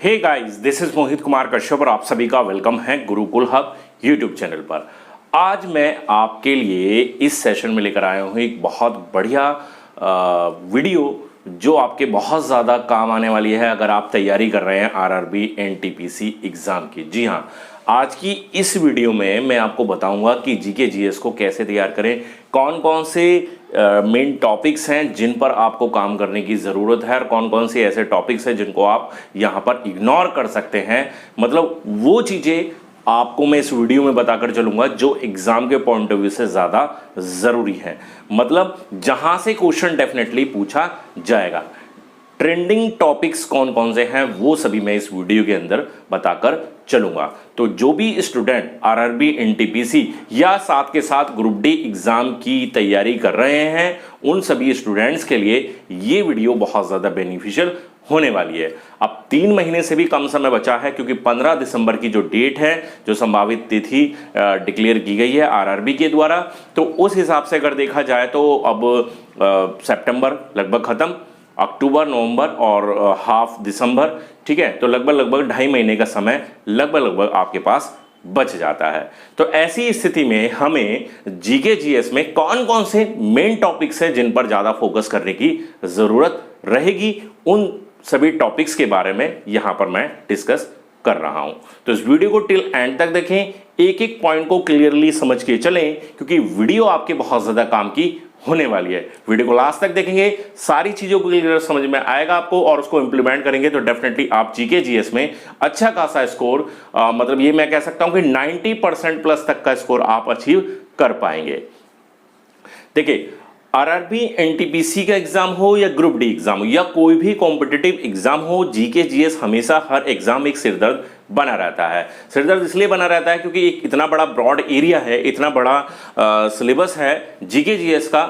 Hey guys, this is Mohit Kumar Kashyap और आप सभी का वेलकम है गुरुकुल हब यूट्यूब चैनल पर। आज मैं आपके लिए इस सेशन में लेकर आया हूँ एक बहुत बढ़िया वीडियो जो आपके बहुत ज़्यादा काम आने वाली है अगर आप तैयारी कर रहे हैं आरआरबी एनटीपीसी एग्ज़ाम की। जी हाँ, आज की इस वीडियो में मैं आपको बताऊंगा कि जीके जीएस को कैसे तैयार करें, कौन कौन से मेन टॉपिक्स हैं जिन पर आपको काम करने की ज़रूरत है और कौन कौन से ऐसे टॉपिक्स हैं जिनको आप यहाँ पर इग्नोर कर सकते हैं। मतलब वो चीज़ें आपको मैं इस वीडियो में बताकर चलूंगा जो एग्जाम के पॉइंट ऑफ व्यू से ज़्यादा ज़रूरी है, मतलब जहां से क्वेश्चन डेफिनेटली पूछा जाएगा। ट्रेंडिंग टॉपिक्स कौन कौन से हैं वो सभी मैं इस वीडियो के अंदर बताकर चलूंगा। तो जो भी स्टूडेंट आरआरबी एनटीपीसी या साथ के साथ ग्रुप डी एग्जाम की तैयारी कर रहे हैं उन सभी स्टूडेंट्स के लिए ये वीडियो बहुत ज़्यादा बेनिफिशियल होने वाली है। अब 3 महीने से भी कम समय बचा है क्योंकि 15 दिसंबर की जो डेट है, जो संभावित तिथि डिक्लेयर की गई है आरआरबी के द्वारा, तो उस हिसाब से अगर देखा जाए तो अब सितंबर लगभग खत्म, अक्टूबर, नवंबर और हाफ दिसंबर, ठीक है, तो लगभग 2.5 महीने का समय लगभग आपके पास बच जाता है। तो ऐसी स्थिति में हमें जीके जीएस में कौन कौन से मेन टॉपिक्स हैं जिन पर ज़्यादा फोकस करने की ज़रूरत रहेगी, उन सभी टॉपिक्स के बारे में यहां पर मैं डिस्कस कर रहा हूं। तो इस वीडियो को टिल एंड तक देखें, एक एक पॉइंट को क्लियरली समझ के चलें क्योंकि वीडियो आपके बहुत ज्यादा काम की होने वाली है। वीडियो को लास्ट तक देखेंगे, सारी चीजों को क्लियर समझ में आएगा आपको और उसको इंप्लीमेंट करेंगे तो डेफिनेटली आप जीके जीएस में अच्छा खासा स्कोर, मतलब ये मैं कह सकता हूं कि 90% प्लस तक का स्कोर आप अचीव कर पाएंगे। देखिए, आरआरबी एनटीपीसी का एग्जाम हो या ग्रुप डी एग्जाम हो या कोई भी कॉम्पिटिटिव एग्जाम हो, जीके जीएस हमेशा हर एग्जाम एक सिरदर्द बना रहता है। सिरदर्द इसलिए बना रहता है क्योंकि एक इतना बड़ा ब्रॉड एरिया है, इतना बड़ा सिलेबस है जीके जीएस का,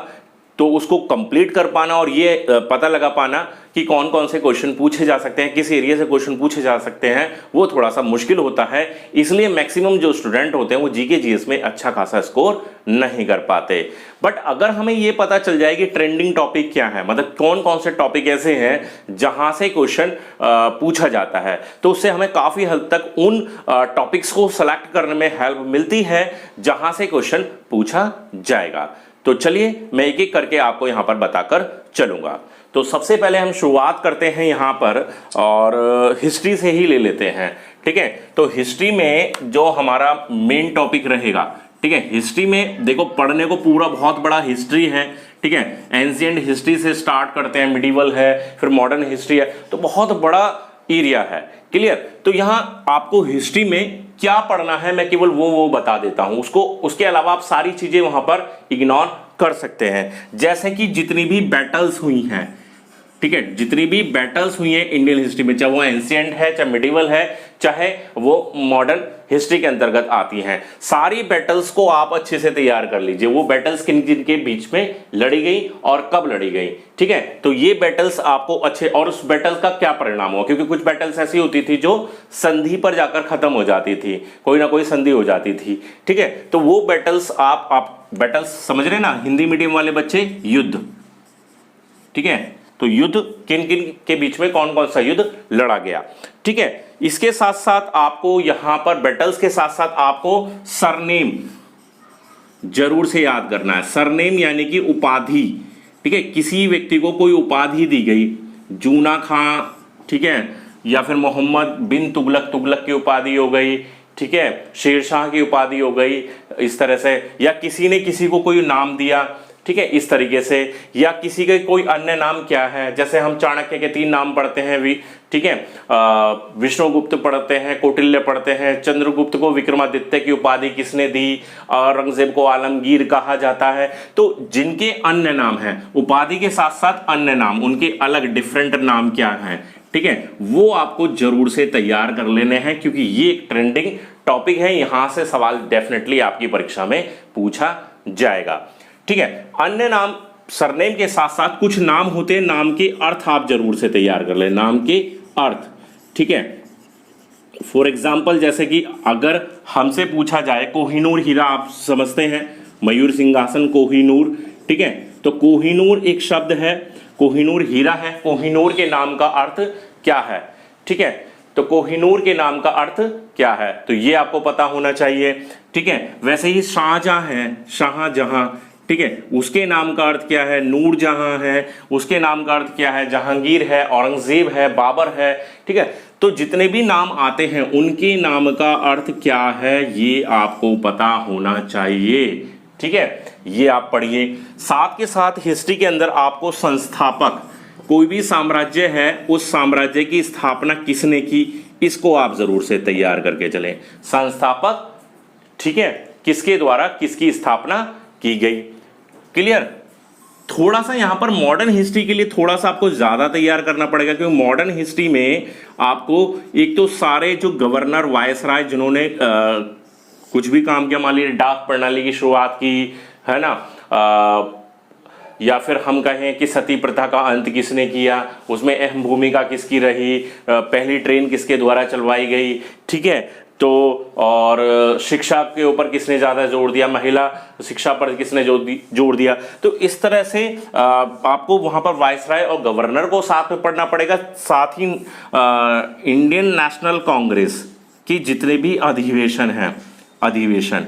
तो उसको कंप्लीट कर पाना और ये पता लगा पाना कि कौन कौन से क्वेश्चन पूछे जा सकते हैं, किस एरिया से क्वेश्चन पूछे जा सकते हैं, वो थोड़ा सा मुश्किल होता है। इसलिए मैक्सिमम जो स्टूडेंट होते हैं वो जीके जीएस में अच्छा खासा स्कोर नहीं कर पाते। बट अगर हमें ये पता चल जाए कि ट्रेंडिंग टॉपिक क्या है, मतलब कौन कौन से टॉपिक ऐसे हैं जहां से क्वेश्चन पूछा जाता है, तो उससे हमें काफी हद तक उन टॉपिक्स को सेलेक्ट करने में हेल्प मिलती है जहां से क्वेश्चन पूछा जाएगा। तो चलिए मैं एक एक करके आपको यहां पर बताकर चलूंगा। तो सबसे पहले हम शुरुआत करते हैं यहां पर और हिस्ट्री से ही ले लेते हैं, ठीक है। तो हिस्ट्री में जो हमारा मेन टॉपिक रहेगा, ठीक है, हिस्ट्री में देखो पढ़ने को पूरा बहुत बड़ा हिस्ट्री है, ठीक है। एंशिएंट हिस्ट्री से स्टार्ट करते हैं, मिडिवल है, फिर मॉडर्न हिस्ट्री है, तो बहुत बड़ा एरिया है, क्लियर। तो यहां आपको हिस्ट्री में क्या पढ़ना है मैं केवल वो बता देता हूं, उसके अलावा आप सारी चीजें वहां पर इग्नोर कर सकते हैं। जैसे कि जितनी भी बैटल्स हुई हैं, ठीक है, जितनी भी बैटल्स हुई हैं इंडियन हिस्ट्री में, चाहे वो एंशिएंट है, चाहे मिडिवल है, चाहे वो मॉडर्न हिस्ट्री के अंतर्गत आती हैं, सारी बैटल्स को आप अच्छे से तैयार कर लीजिए। वो बैटल्स किन किन के बीच में लड़ी गई और कब लड़ी गई, ठीक है। तो ये बैटल्स आपको अच्छे, और उस बैटल्स का क्या परिणाम हुआ, क्योंकि कुछ बैटल्स ऐसी होती थी जो संधि पर जाकर खत्म हो जाती थी, कोई ना कोई संधि हो जाती थी, ठीक है। तो वो बैटल्स आप बैटल्स समझ रहे ना, हिंदी मीडियम वाले बच्चे, युद्ध, ठीक है। तो युद्ध किन किन के बीच में कौन कौन सा युद्ध लड़ा गया, ठीक है। इसके साथ साथ आपको यहां पर बैटल्स के साथ साथ आपको सरनेम जरूर से याद करना है। सरनेम यानी कि उपाधि, ठीक है, किसी व्यक्ति को कोई उपाधि दी गई, जूना खां, ठीक है, या फिर मोहम्मद बिन तुगलक, तुगलक की उपाधि हो गई, ठीक है, शेरशाह की उपाधि हो गई, इस तरह से, या किसी ने किसी को कोई नाम दिया, ठीक है, इस तरीके से, या किसी के कोई अन्य नाम क्या है, जैसे हम चाणक्य के 3 नाम पढ़ते हैं भी, ठीक है, विष्णुगुप्त पढ़ते हैं, कौटिल्य पढ़ते हैं, चंद्रगुप्त को विक्रमादित्य की उपाधि किसने दी, औरंगजेब को आलमगीर कहा जाता है। तो जिनके अन्य नाम हैं, उपाधि के साथ साथ अन्य नाम, उनके अलग डिफरेंट नाम क्या हैं, ठीक है, वो आपको जरूर से तैयार कर लेने हैं क्योंकि ये एक ट्रेंडिंग टॉपिक है, यहां से सवाल डेफिनेटली आपकी परीक्षा में पूछा जाएगा, ठीक है। अन्य नाम, सरनेम के साथ साथ कुछ नाम होते हैं, नाम के अर्थ आप जरूर से तैयार कर लें, नाम के अर्थ, ठीक है। फॉर एग्जाम्पल जैसे कि अगर हमसे पूछा जाए कोहिनूर हीरा, आप समझते हैं, मयूर सिंहासन कोहिनूर, ठीक है। तो कोहिनूर एक शब्द है, कोहिनूर हीरा है, कोहिनूर के नाम का अर्थ क्या है, ठीक है। तो कोहिनूर के नाम का अर्थ क्या है, तो ये आपको पता होना चाहिए। ठीक है, वैसे ही शाहजहां है, शाहजहां, ठीक है, उसके नाम का अर्थ क्या है, नूरजहां है, उसके नाम का अर्थ क्या है, जहांगीर है, औरंगजेब है, बाबर है। ठीक है, तो जितने भी नाम आते हैं उनके नाम का अर्थ क्या है ये आपको पता होना चाहिए। ठीक है, ये आप पढ़िए। साथ के साथ हिस्ट्री के अंदर आपको संस्थापक, कोई भी साम्राज्य है उस साम्राज्य की स्थापना किसने की, इसको आप जरूर से तैयार करके चलें। संस्थापक, ठीक है, किसके द्वारा किसकी स्थापना की गई। क्लियर। थोड़ा सा यहां पर मॉडर्न हिस्ट्री के लिए थोड़ा सा आपको ज्यादा तैयार करना पड़ेगा, क्योंकि मॉडर्न हिस्ट्री में आपको एक तो सारे जो गवर्नर वायसराय जिन्होंने कुछ भी काम किया, मान लीजिए डाक प्रणाली की शुरुआत की है ना, या फिर हम कहें कि सती प्रथा का अंत किसने किया, उसमें अहम भूमिका किसकी रही, पहली ट्रेन किसके द्वारा चलवाई गई। ठीक है, तो और शिक्षा के ऊपर किसने ज़्यादा जोर दिया, महिला शिक्षा पर किसने जोर दिया। तो इस तरह से आपको वहाँ पर वायसराय और गवर्नर को साथ में पढ़ना पड़ेगा। साथ ही इंडियन नेशनल कांग्रेस की जितने भी अधिवेशन हैं, अधिवेशन,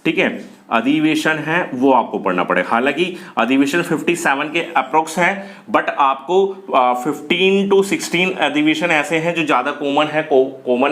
ठीक है, अधिवेशन है वो आपको पढ़ना पड़ेगा। हालांकि अधिवेशन 57 के अप्रोक्स हैं, बट आपको 15 to 16 अधिवेशन ऐसे हैं जो ज़्यादा कॉमन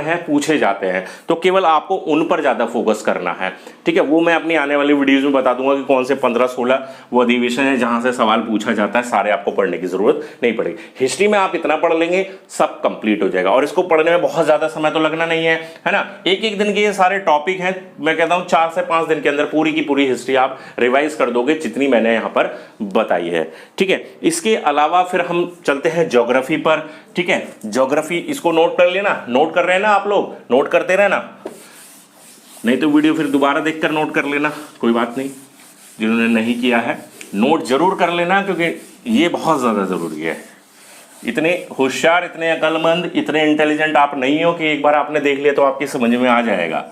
है, पूछे जाते हैं, तो केवल आपको उन पर ज़्यादा फोकस करना है। ठीक है, वो मैं अपनी आने वाली वीडियोज़ में बता दूंगा कि कौन से 15-16 वो अधिवेशन है जहाँ से सवाल पूछा जाता है। सारे आपको पढ़ने की ज़रूरत नहीं पड़ेगी। हिस्ट्री में आप इतना पढ़ लेंगे सब कंप्लीट हो जाएगा, और इसको पढ़ने में बहुत ज़्यादा समय तो लगना नहीं है, है ना। एक एक दिन के ये सारे टॉपिक हैं, मैं कहता हूँ 4 से 5 दिन के अंदर पूरी की पूरी हिस्ट्री आप रिवाइज कर दोगे जितनी मैंने यहां पर बताई है। ठीक है, इसके अलावा फिर हम चलते हैं ज्योग्राफी पर। ठीक है, ज्योग्राफी इसको नोट कर लेना, नोट कर रहे हैं ना आप लोग, नोट करते रहना, नहीं तो वीडियो फिर दोबारा देखकर नोट कर लेना, कोई बात नहीं। जिन्होंने नहीं किया है नोट जरूर कर लेना, क्योंकि ये बहुत ज्यादा जरूरी है। इतने होशियार, इतने अक्लमंद, इतने इंटेलिजेंट आप नहीं हो कि एक बार आपने देख लिया तो आपकी समझ में आ जाएगा,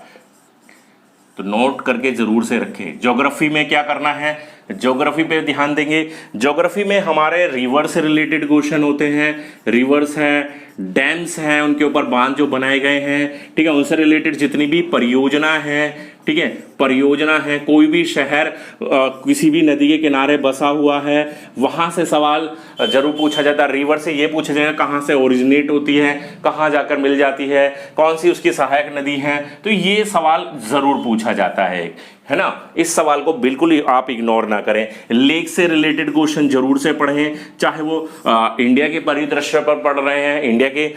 तो नोट करके जरूर से रखें। ज्योग्राफी में क्या करना है, ज्योग्राफी पे ध्यान देंगे। ज्योग्राफी में हमारे रिवर से रिलेटेड क्वेश्चन होते हैं, रिवर्स हैं, डैम्स हैं, उनके ऊपर बांध जो बनाए गए हैं, ठीक है, उनसे रिलेटेड जितनी भी परियोजना है, ठीक है, परियोजना है, कोई भी शहर किसी भी नदी के किनारे बसा हुआ है, वहां से सवाल जरूर पूछा जाता है। रिवर से ये पूछा जाएगा कहाँ से ओरिजिनेट होती है, कहाँ जाकर मिल जाती है, कौन सी उसकी सहायक नदी है, तो ये सवाल जरूर पूछा जाता है ना। इस सवाल को बिल्कुल आप इग्नोर ना करें। लेक से रिलेटेड क्वेश्चन जरूर से पढ़ें, चाहे वो इंडिया के परिदृश्य पर पढ़ रहे हैं, इंडिया के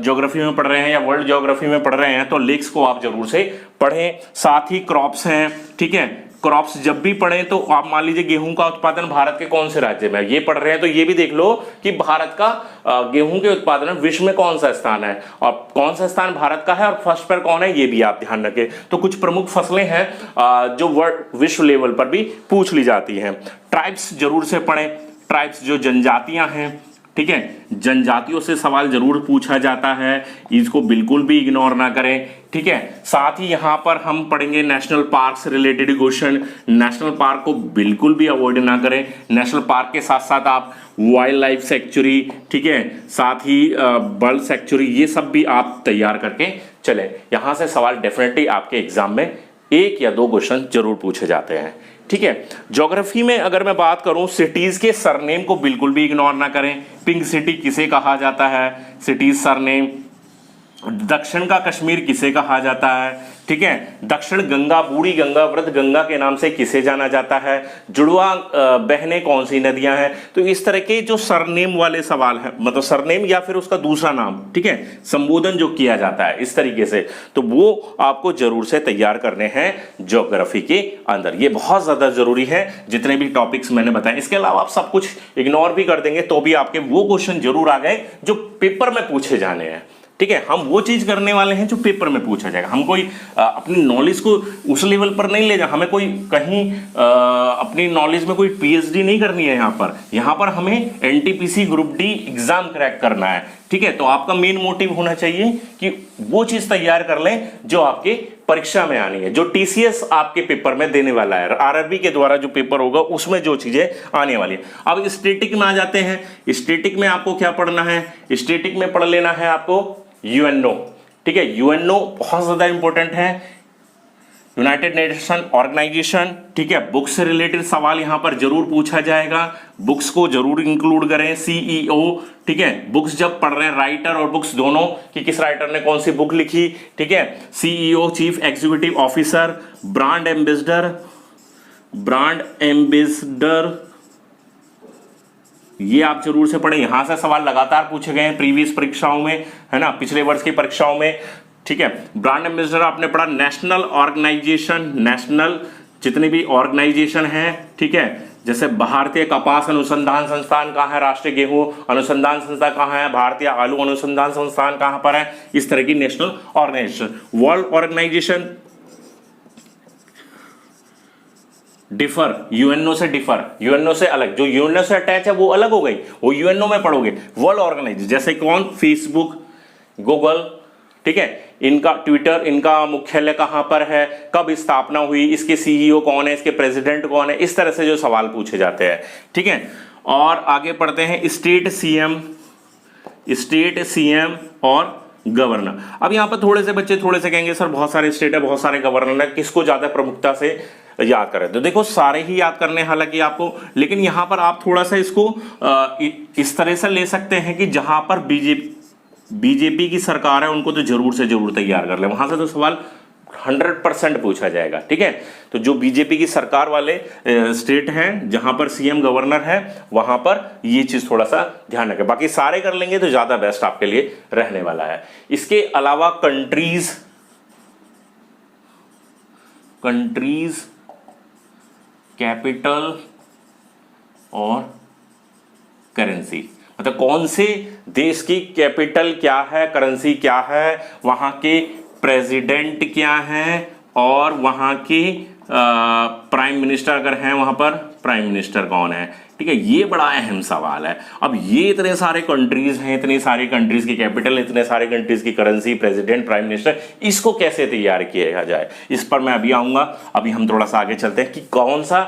ज्योग्राफी में पढ़ रहे हैं, या वर्ल्ड ज्योग्राफी में पढ़ रहे हैं, तो लेक्स को आप जरूर से पढ़ें। साथ ही क्रॉप्स हैं, ठीक है, क्रॉप्स जब भी पढ़ें तो आप मान लीजिए गेहूं का उत्पादन भारत के कौन से राज्य में ये पढ़ रहे हैं, तो ये भी देख लो कि भारत का गेहूं के उत्पादन में विश्व में कौन सा स्थान है, और कौन सा स्थान भारत का है, और फर्स्ट पर कौन है, ये भी आप ध्यान रखें। तो कुछ प्रमुख फसलें हैं जो विश्व लेवल पर भी पूछ ली जाती हैं। ट्राइब्स जरूर से पढ़ें, ट्राइब्स जो जनजातियां हैं, ठीक है, जनजातियों से सवाल जरूर पूछा जाता है, इसको बिल्कुल भी इग्नोर ना करें। ठीक है, साथ ही यहां पर हम पढ़ेंगे नेशनल पार्क से रिलेटेड क्वेश्चन, नेशनल पार्क को बिल्कुल भी अवॉइड ना करें। नेशनल पार्क के साथ साथ आप वाइल्ड लाइफ सेंचुरी, ठीक है, साथ ही बर्ड सेंचुरी, ये सब भी आप तैयार करके चले। यहां से सवाल डेफिनेटली आपके एग्जाम में 1 या 2 क्वेश्चन जरूर पूछे जाते हैं। ठीक है, ज्योग्राफी में अगर मैं बात करूं, सिटीज के सरनेम को बिल्कुल भी इग्नोर ना करें। पिंक सिटी किसे कहा जाता है, सिटीज सरनेम। दक्षिण का कश्मीर किसे कहा जाता है, ठीक है, दक्षिण गंगा, बूढ़ी गंगा, वृद्ध गंगा के नाम से किसे जाना जाता है, जुड़वा बहनें कौन सी नदियां हैं। तो इस तरह के जो सरनेम वाले सवाल हैं, मतलब सरनेम या फिर उसका दूसरा नाम, ठीक है, संबोधन जो किया जाता है इस तरीके से, तो वो आपको जरूर से तैयार करने हैं ज्योग्राफी के अंदर। ये बहुत ज्यादा जरूरी है, जितने भी टॉपिक्स मैंने बताए। इसके अलावा आप सब कुछ इग्नोर भी कर देंगे तो भी आपके वो क्वेश्चन जरूर आ गए जो पेपर में पूछे जाने हैं। ठीक है, हम वो चीज करने वाले हैं जो पेपर में पूछा जाएगा। हम कोई अपनी नॉलेज को उस लेवल पर नहीं ले जा, हमें कोई कहीं अपनी नॉलेज में कोई पीएचडी नहीं करनी है। यहाँ पर हमें NTPC group D exam crack करना है। ठीक है, तो आपका मेन मोटिव होना चाहिए कि वो चीज तैयार कर लें जो आपके परीक्षा में आनी है, जो टीसीएस आपके पेपर में देने वाला है, आरआरबी के द्वारा जो पेपर होगा उसमें जो चीजें आने वाली है। अब स्टैटिक में आ जाते हैं। स्टैटिक में आपको क्या पढ़ना है, स्टैटिक में पढ़ लेना है आपको यूएनओ, ठीक है, यूएनओ बहुत ज्यादा इंपॉर्टेंट है, यूनाइटेड नेशन ऑर्गेनाइजेशन, ठीक है। बुक्स से रिलेटेड सवाल यहां पर जरूर पूछा जाएगा, बुक्स को जरूर इंक्लूड करें। सीईओ, ठीक है, बुक्स जब पढ़ रहे हैं, राइटर और बुक्स दोनों, कि किस राइटर ने कौन सी बुक लिखी, ठीक है। CEO, chief executive officer, brand ambassador, ये आप जरूर से पढ़ें। यहां से सवाल लगातार पूछे गए हैं प्रीवियस परीक्षाओं में, है ना, पिछले वर्ष की परीक्षाओं में, ठीक है। ब्रांड एम्बेसडर आपने पढ़ा, नेशनल ऑर्गेनाइजेशन, नेशनल जितनी भी ऑर्गेनाइजेशन है, ठीक है, जैसे भारतीय कपास अनुसंधान संस्थान कहाँ है, राष्ट्रीय गेहूं अनुसंधान संस्थान कहाँ है, भारतीय आलू अनुसंधान संस्थान कहाँ पर है, इस तरह की national organisation. World organisation differ, UNO से डिफर, यूएनओ से अलग, जो यूएनओ से अटैच है वो अलग हो गई, वो यूएनओ में पढ़ोगे। वर्ल्ड ऑर्गेनाइजेशन जैसे कौन, फेसबुक, गूगल, ठीक है, इनका ट्विटर, इनका मुख्यालय कहां पर है, कब स्थापना हुई, इसके सीईओ कौन है, इसके प्रेसिडेंट कौन है, इस तरह से जो सवाल पूछे जाते हैं, ठीक है। और आगे पढ़ते हैं स्टेट सीएम और गवर्नर। अब यहां पर थोड़े से बच्चे थोड़े से कहेंगे सर बहुत सारे स्टेट है, बहुत सारे गवर्नर है, किसको ज्यादा प्रमुखता से याद करें, तो देखो सारे ही याद करने हैं हालांकि आपको, लेकिन यहां पर आप थोड़ा सा इसको इस तरह से ले सकते हैं कि जहां पर बीजेपी की सरकार है उनको तो जरूर से जरूर तैयार कर ले, वहां से तो सवाल 100% पूछा जाएगा, ठीक है। तो जो बीजेपी की सरकार वाले स्टेट हैं जहां पर सीएम गवर्नर है, वहां पर ये चीज थोड़ा सा ध्यान रखें, बाकी सारे कर लेंगे तो ज्यादा बेस्ट आपके लिए रहने वाला है। इसके अलावा कंट्रीज, कैपिटल और करेंसी, मतलब कौन से देश की कैपिटल क्या है, करेंसी क्या है, वहां के प्रेसिडेंट क्या है, और वहां की प्राइम मिनिस्टर अगर हैं वहां पर प्राइम मिनिस्टर कौन है, ठीक है। ये बड़ा अहम सवाल है। अब ये इतने सारे कंट्रीज हैं, इतनी सारी कंट्रीज की कैपिटल, इतने सारे कंट्रीज की करेंसी, प्रेसिडेंट, प्राइम मिनिस्टर, इसको कैसे तैयार किया जाए, इस पर मैं अभी आऊंगा। अभी हम थोड़ा सा आगे चलते हैं कि कौन सा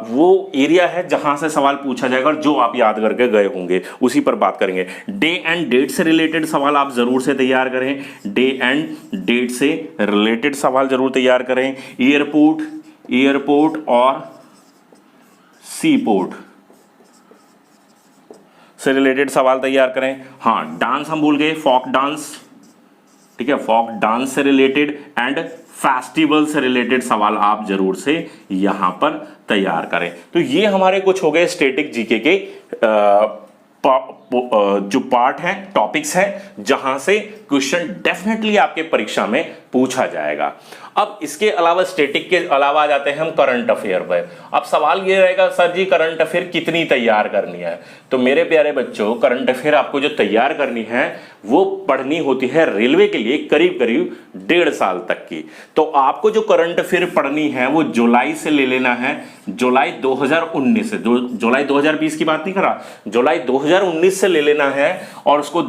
वो एरिया है जहां से सवाल पूछा जाएगा और जो आप याद करके गए होंगे उसी पर बात करेंगे। डे एंड डेट से रिलेटेड सवाल आप जरूर से तैयार करें, डे एंड डेट से रिलेटेड सवाल जरूर तैयार करें। एयरपोर्ट और सी पोर्ट से रिलेटेड सवाल तैयार करें। हाँ, डांस हम भूल गए, फोक डांस, ठीक है, फोक डांस से रिलेटेड एंड फेस्टिवल से रिलेटेड सवाल आप जरूर से यहां पर तैयार करें। तो ये हमारे कुछ हो गए स्टैटिक जीके के जो पार्ट है, टॉपिक्स है, जहां से क्वेश्चन डेफिनेटली आपके परीक्षा में पूछा जाएगा। अब इसके अलावा स्टैटिक के अलावा आ जाते हैं हम करंट अफेयर पर। अब सवाल ये रहेगा सर जी करंट अफेयर कितनी तैयार करनी है, तो मेरे प्यारे बच्चों करंट अफेयर आपको जो तैयार करनी है वो पढ़नी होती है रेलवे के लिए करीब करीब 1.5 साल तक की। तो आपको जो करंट अफेयर पढ़नी है वो जुलाई से ले लेना है, जुलाई 2019 से, जुलाई 2020 की बात नहीं कर रहा, जुलाई 2019 से ले लेना है, और उसको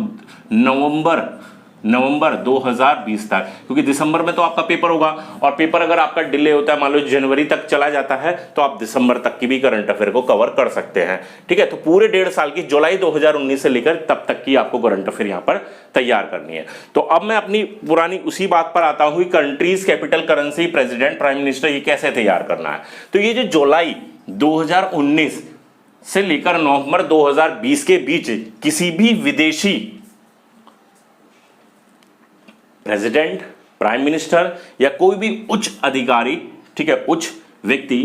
नवंबर 2020 तक, क्योंकि दिसंबर में तो आपका पेपर होगा, और पेपर अगर आपका डिले होता है, मान लो जनवरी तक चला जाता है, तो आप दिसंबर तक की भी करंट अफेयर को कवर कर सकते हैं, ठीक है। तो पूरे 1.5 साल की, जुलाई 2019 से लेकर तब तक की आपको करंट अफेयर यहां पर तैयार करनी है। तो अब मैं अपनी पुरानी उसी बात पर आता हूं, countries, capital, currency, president, prime minister, ये कैसे तैयार करना है। तो ये जो जुलाई 2019 से लेकर नवंबर 2020 के बीच किसी भी विदेशी प्रेसिडेंट, प्राइम मिनिस्टर या कोई भी उच्च अधिकारी, ठीक है, उच्च व्यक्ति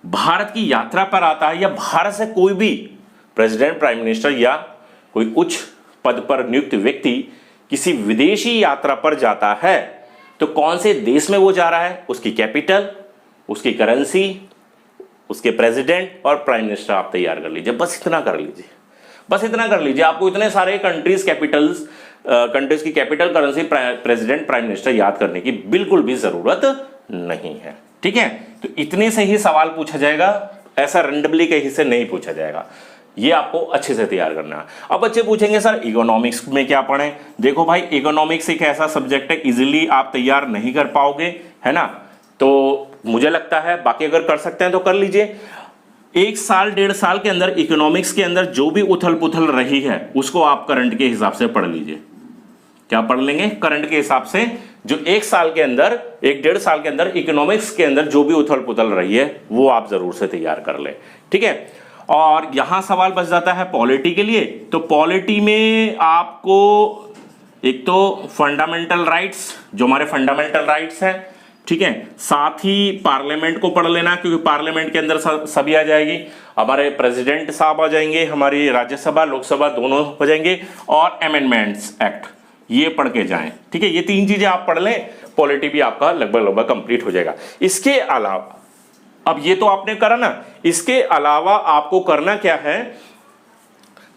भारत की यात्रा पर आता है, या भारत से कोई भी प्रेसिडेंट, प्राइम मिनिस्टर या कोई उच्च पद पर नियुक्त व्यक्ति किसी विदेशी यात्रा पर जाता है, तो कौन से देश में वो जा रहा है, उसकी कैपिटल, उसकी करेंसी, उसके प्रेसिडेंट और प्राइम मिनिस्टर आप तैयार कर लीजिए। बस इतना कर लीजिए, बस इतना कर लीजिए। आपको इतने सारे कंट्रीज की capital, currency, president, prime minister याद करने की बिल्कुल भी जरूरत नहीं है, ठीक है। तो इतने से ही सवाल पूछा जाएगा, ऐसा रेंडमली कहीं से नहीं पूछा जाएगा, ये आपको अच्छे से तैयार करना है। अब बच्चे पूछेंगे सर इकोनॉमिक्स में क्या पढ़ें। देखो भाई, इकोनॉमिक्स एक ऐसा सब्जेक्ट है इजीली आप तैयार नहीं कर पाओगे, है ना, तो मुझे लगता है, बाकी अगर कर सकते हैं तो कर लीजिए। 1 साल 1.5 साल के अंदर इकोनॉमिक्स के अंदर जो भी उथल पुथल रही है उसको आप करंट के हिसाब से पढ़ लीजिए, क्या पढ़ लेंगे? करंट के हिसाब से जो एक साल के अंदर, एक डेढ़ साल के अंदर इकोनॉमिक्स के अंदर जो भी उथल पुथल रही है वो आप जरूर से तैयार कर ले, ठीक है। और यहां सवाल बच जाता है पॉलिटी के लिए। तो पॉलिटी में आपको एक तो फंडामेंटल राइट्स, जो हमारे फंडामेंटल राइट्स हैं, ठीक है, साथ ही पार्लियामेंट को पढ़ लेना, क्योंकि पार्लियामेंट के अंदर सभी आ जाएगी, हमारे प्रेसिडेंट साहब आ जाएंगे, हमारी राज्यसभा लोकसभा दोनों हो जाएंगे, और अमेंडमेंट्स एक्ट, ये पढ़ के जाएं, ठीक है। ये तीन चीजें आप पढ़ लें, पॉलिटी भी आपका लगभग कंप्लीट हो जाएगा। इसके अलावा, अब ये तो आपने करा ना, इसके अलावा आपको करना क्या है,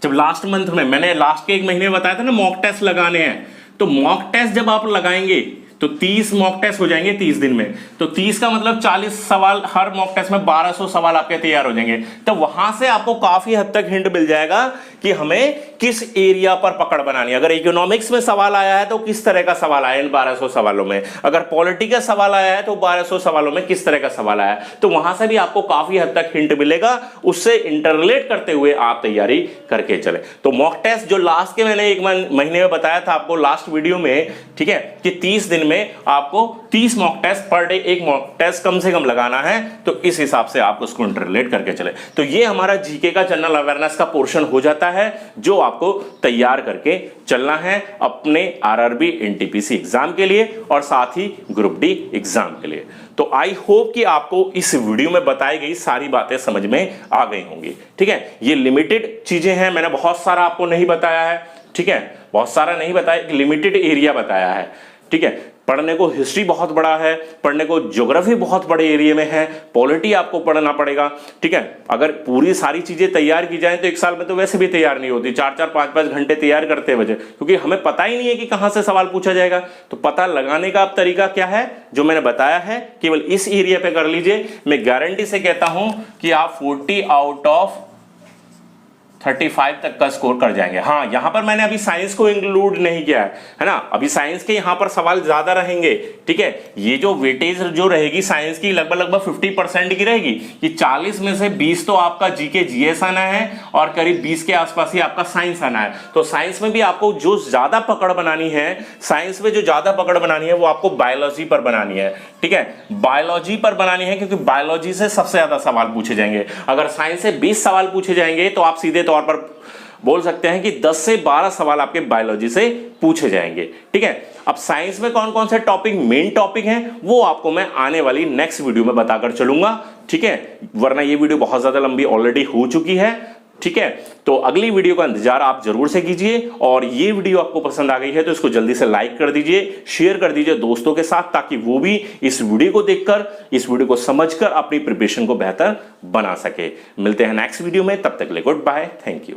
जब लास्ट मंथ में मैंने लास्ट के एक महीने में बताया था ना मॉक टेस्ट लगाने हैं, तो मॉक टेस्ट जब आप लगाएंगे तो 30 मॉक टेस्ट हो जाएंगे 30 दिन में। तो 30 का मतलब 40 सवाल, हर मॉक टेस्ट में 1200 सवाल आपके तैयार हो जाएंगे। तो वहां से आपको काफी हद तक हिंट मिल जाएगा कि हमें किस एरिया पर पकड़ बनानी है। अगर इकोनॉमिक्स में सवाल आया है तो किस तरह का सवाल आया इन 1200 सवालों में, अगर पॉलिटी का सवाल आया है तो 1200 सवालों में किस तरह का सवाल आया है। तो वहां से भी आपको काफी हद तक हिंट मिलेगा, उससे इंटररिलेट करते हुए आप तैयारी करके चले। तो मॉक टेस्ट जो लास्ट के मैंने एक महीने में बताया था आपको लास्ट वीडियो में, ठीक है, कि 30 दिन में आपको 30 मॉक टेस्ट पर डे, एक मॉक टेस्ट कम से कम लगाना है। तो इस हिसाब से आप उसको इंटररिलेट करके चले। तो ये हमारा जीके का जनरल अवेयरनेस का पोर्शन हो जाता है, जो आपको तैयार करके चलना है अपने आरआरबी एनटीपीसी एग्जाम के लिए और साथ ही ग्रुप डी एग्जाम के लिए। तो आई होप कि आपको इस वीडियो में बताई गई सारी बातें समझ में आ गई होंगी, ठीक है। ये लिमिटेड चीजें हैं, मैंने बहुत सारा आपको नहीं बताया है, ठीक है, बहुत सारा नहीं बताया, एक लिमिटेड एरिया बताया है, ठीक है। पढ़ने को हिस्ट्री बहुत बड़ा है, पढ़ने को ज्योग्राफी बहुत बड़े एरिया में है, पॉलिटी आपको पढ़ना पड़ेगा, ठीक है। अगर पूरी सारी चीजें तैयार की जाए तो एक साल में तो वैसे भी तैयार नहीं होती, 4-4 5-5 घंटे तैयार करते वजह, क्योंकि हमें पता ही नहीं है कि कहां से सवाल पूछा जाएगा। तो पता लगाने का अब तरीका क्या है, जो मैंने बताया है, केवल इस एरिया पे कर लीजिए। मैं गारंटी से कहता हूं कि आप 40 आउट ऑफ 35 तक का स्कोर कर जाएंगे। हाँ, यहां पर मैंने अभी साइंस को इंक्लूड नहीं किया है ना, अभी साइंस के यहां पर सवाल ज्यादा रहेंगे, ठीक है। ये जो वेटेज जो रहेगी साइंस की लगभग 50% की रहेगी, कि 40 में से 20 तो आपका जीके जीएस आना है और करीब 20 के आसपास ही आपका साइंस आना है। तो साइंस में भी आपको जो ज्यादा पकड़ बनानी है, साइंस में जो ज्यादा पकड़ बनानी है वो आपको बायोलॉजी पर बनानी है, ठीक है, बायोलॉजी पर बनानी है, क्योंकि बायोलॉजी से सबसे ज्यादा सवाल पूछे जाएंगे। अगर साइंस से 20 सवाल पूछे जाएंगे तो आप सीधे तौर पर बोल सकते हैं कि 10 से 12 सवाल आपके बायोलॉजी से पूछे जाएंगे, ठीक है। अब साइंस में कौन कौन से टॉपिक मेन टॉपिक हैं वो आपको मैं आने वाली नेक्स्ट वीडियो में बताकर चलूंगा, ठीक है, वरना ये वीडियो बहुत ज्यादा लंबी ऑलरेडी हो चुकी है, ठीक है। तो अगली वीडियो का इंतजार आप जरूर से कीजिए, और ये वीडियो आपको पसंद आ गई है तो इसको जल्दी से लाइक कर दीजिए, शेयर कर दीजिए दोस्तों के साथ, ताकि वो भी इस वीडियो को देखकर, इस वीडियो को समझकर अपनी प्रिपरेशन को बेहतर बना सके। मिलते हैं नेक्स्ट वीडियो में, तब तक के लिए गुड बाय, थैंक यू।